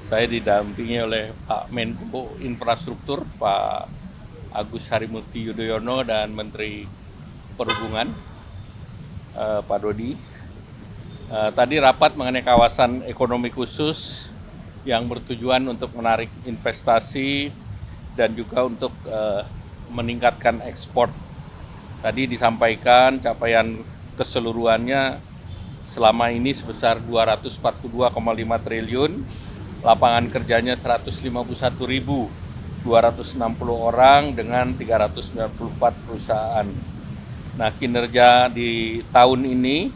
Saya didampingi oleh Pak Menko Infrastruktur, Pak Agus Harimurti Yudhoyono, dan Menteri Perhubungan, Pak Dodi. Tadi rapat mengenai kawasan ekonomi khusus yang bertujuan untuk menarik investasi dan juga untuk meningkatkan ekspor. Tadi disampaikan capaian keseluruhannya selama ini sebesar 242,5 triliun, lapangan kerjanya 151.260 orang dengan 394 perusahaan. Nah, kinerja di tahun ini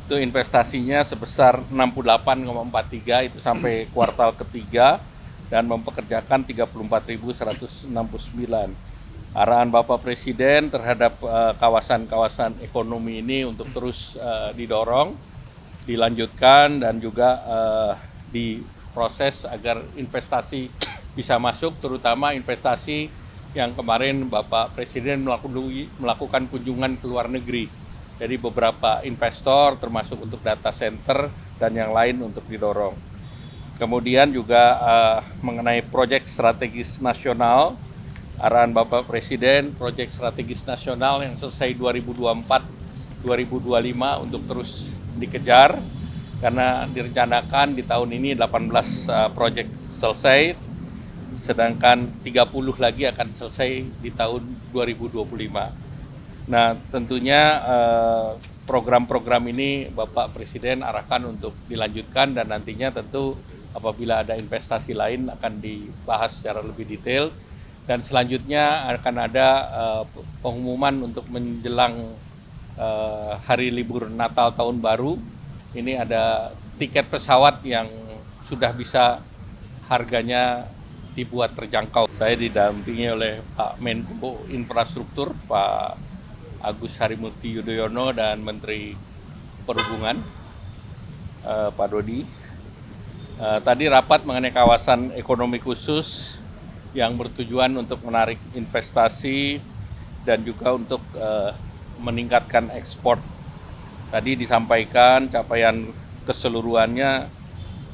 itu investasinya sebesar 68,43 itu sampai kuartal ketiga dan mempekerjakan 34.169. Arahan Bapak Presiden terhadap kawasan-kawasan ekonomi ini untuk terus didorong, dilanjutkan, dan juga diproses agar investasi bisa masuk, terutama investasi yang kemarin Bapak Presiden melakukan kunjungan ke luar negeri. Jadi beberapa investor termasuk untuk data center dan yang lain untuk didorong. Kemudian juga mengenai proyek strategis nasional, arahan Bapak Presiden, proyek strategis nasional yang selesai 2024-2025 untuk terus dikejar, karena direncanakan di tahun ini 18 proyek selesai, sedangkan 30 lagi akan selesai di tahun 2025. Nah, tentunya program-program ini Bapak Presiden arahkan untuk dilanjutkan, dan nantinya tentu apabila ada investasi lain akan dibahas secara lebih detail. Dan selanjutnya akan ada pengumuman untuk menjelang hari libur Natal Tahun Baru. Ini ada tiket pesawat yang sudah bisa harganya dibuat terjangkau. Saya didampingi oleh Pak Menko Infrastruktur, Pak Agus Harimurti Yudhoyono, dan Menteri Perhubungan, Pak Dodi. Tadi rapat mengenai kawasan ekonomi khusus yang bertujuan untuk menarik investasi dan juga untuk meningkatkan ekspor. Tadi disampaikan capaian keseluruhannya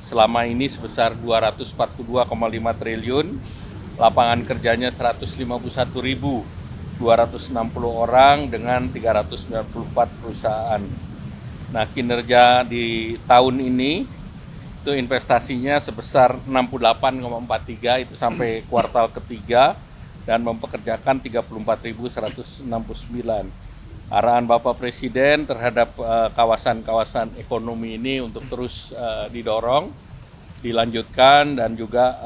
selama ini sebesar 242,5 triliun, lapangan kerjanya 151.260 orang dengan 394 perusahaan. Nah, kinerja di tahun ini itu investasinya sebesar 68,43 itu sampai kuartal ketiga dan mempekerjakan 34.169. Arahan Bapak Presiden terhadap kawasan-kawasan ekonomi ini untuk terus didorong, dilanjutkan, dan juga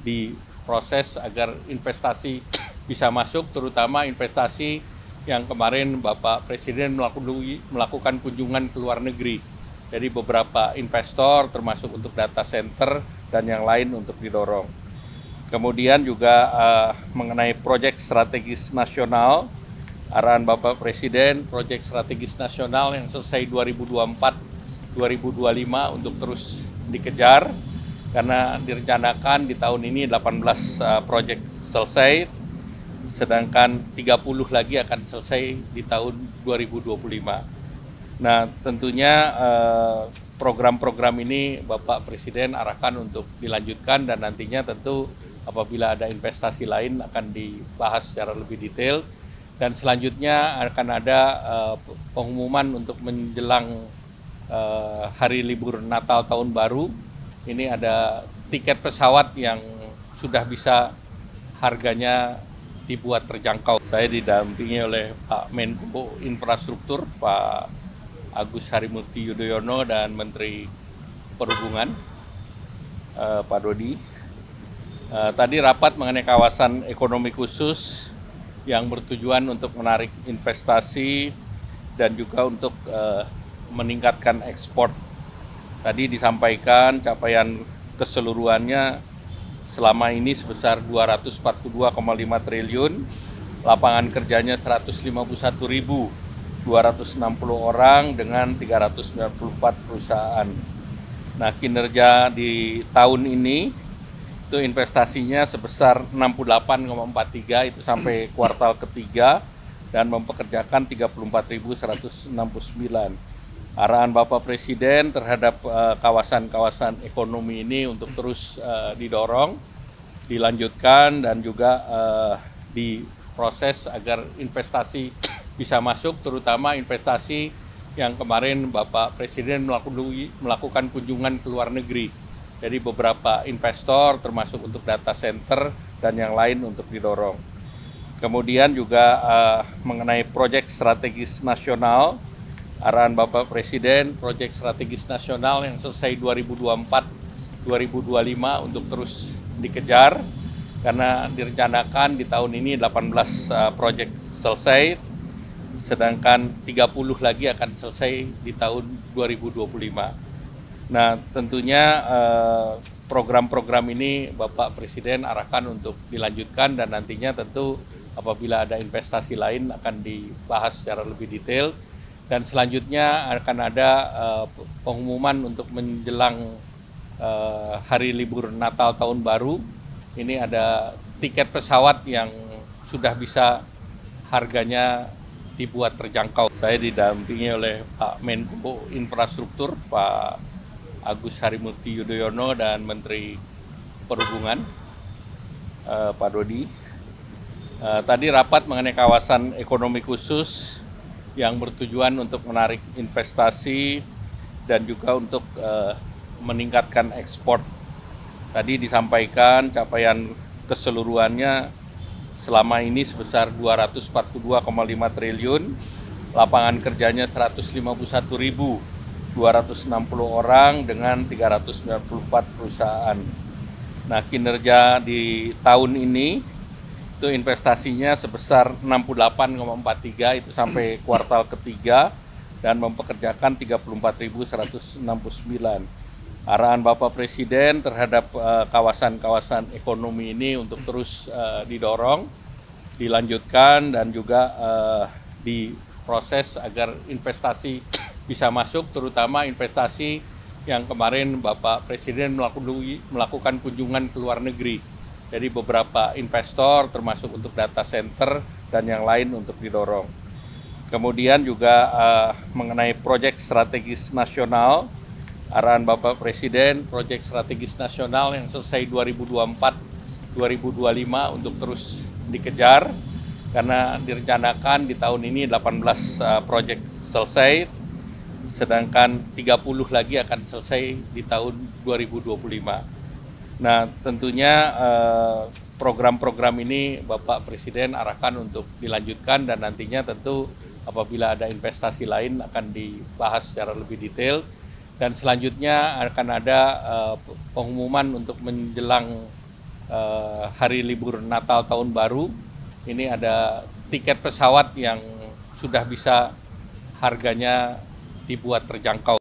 diproses agar investasi bisa masuk, terutama investasi yang kemarin Bapak Presiden melakukan kunjungan ke luar negeri. Jadi beberapa investor termasuk untuk data center dan yang lain untuk didorong. Kemudian juga mengenai proyek strategis nasional, arahan Bapak Presiden, proyek strategis nasional yang selesai 2024-2025 untuk terus dikejar, karena direncanakan di tahun ini 18 proyek selesai, sedangkan 30 lagi akan selesai di tahun 2025. Nah, tentunya program-program ini Bapak Presiden arahkan untuk dilanjutkan, dan nantinya tentu apabila ada investasi lain akan dibahas secara lebih detail. Dan selanjutnya akan ada pengumuman untuk menjelang hari libur Natal Tahun Baru. Ini ada tiket pesawat yang sudah bisa harganya dibuat terjangkau. Saya didampingi oleh Pak Menko Infrastruktur, Pak Agus Harimurti Yudhoyono, dan Menteri Perhubungan, Pak Dodi. Tadi rapat mengenai kawasan ekonomi khusus yang bertujuan untuk menarik investasi dan juga untuk meningkatkan ekspor. Tadi disampaikan capaian keseluruhannya selama ini sebesar 242,5 triliun, lapangan kerjanya 151.260 orang dengan 394 perusahaan. Nah, kinerja di tahun ini itu investasinya sebesar 68,43 itu sampai kuartal ketiga dan mempekerjakan 34.169. Arahan Bapak Presiden terhadap kawasan-kawasan ekonomi ini untuk terus didorong, dilanjutkan, dan juga diproses agar investasi bisa masuk, terutama investasi yang kemarin Bapak Presiden melakukan kunjungan ke luar negeri. Jadi beberapa investor termasuk untuk data center dan yang lain untuk didorong. Kemudian juga mengenai proyek strategis nasional, arahan Bapak Presiden, proyek strategis nasional yang selesai 2024-2025 untuk terus dikejar, karena direncanakan di tahun ini 18 proyek selesai, sedangkan 30 lagi akan selesai di tahun 2025. Nah, tentunya program-program ini Bapak Presiden arahkan untuk dilanjutkan, dan nantinya tentu apabila ada investasi lain akan dibahas secara lebih detail. Dan selanjutnya akan ada pengumuman untuk menjelang hari libur Natal Tahun Baru. Ini ada tiket pesawat yang sudah bisa harganya dibuat terjangkau. Saya didampingi oleh Pak Menko Infrastruktur, Pak Agus Harimurti Yudhoyono, dan Menteri Perhubungan, Pak Dodi. Tadi rapat mengenai kawasan ekonomi khusus yang bertujuan untuk menarik investasi dan juga untuk meningkatkan ekspor. Tadi disampaikan capaian keseluruhannya selama ini sebesar 242,5 triliun, lapangan kerjanya 151.260 orang dengan 394 perusahaan. Nah, kinerja di tahun ini itu investasinya sebesar 68,43 itu sampai kuartal ketiga, dan mempekerjakan 34.169. Arahan Bapak Presiden terhadap kawasan-kawasan ekonomi ini untuk terus didorong, dilanjutkan, dan juga diproses agar investasi bisa masuk, terutama investasi yang kemarin Bapak Presiden melakukan kunjungan ke luar negeri. Jadi beberapa investor termasuk untuk data center dan yang lain untuk didorong. Kemudian juga mengenai proyek strategis nasional, arahan Bapak Presiden, proyek strategis nasional yang selesai 2024-2025 untuk terus dikejar, karena direncanakan di tahun ini 18 proyek selesai, sedangkan 30 lagi akan selesai di tahun 2025. Nah, tentunya program-program ini Bapak Presiden arahkan untuk dilanjutkan, dan nantinya tentu apabila ada investasi lain akan dibahas secara lebih detail. Dan selanjutnya akan ada pengumuman untuk menjelang hari libur Natal Tahun Baru. Ini ada tiket pesawat yang sudah bisa harganya dibuat terjangkau.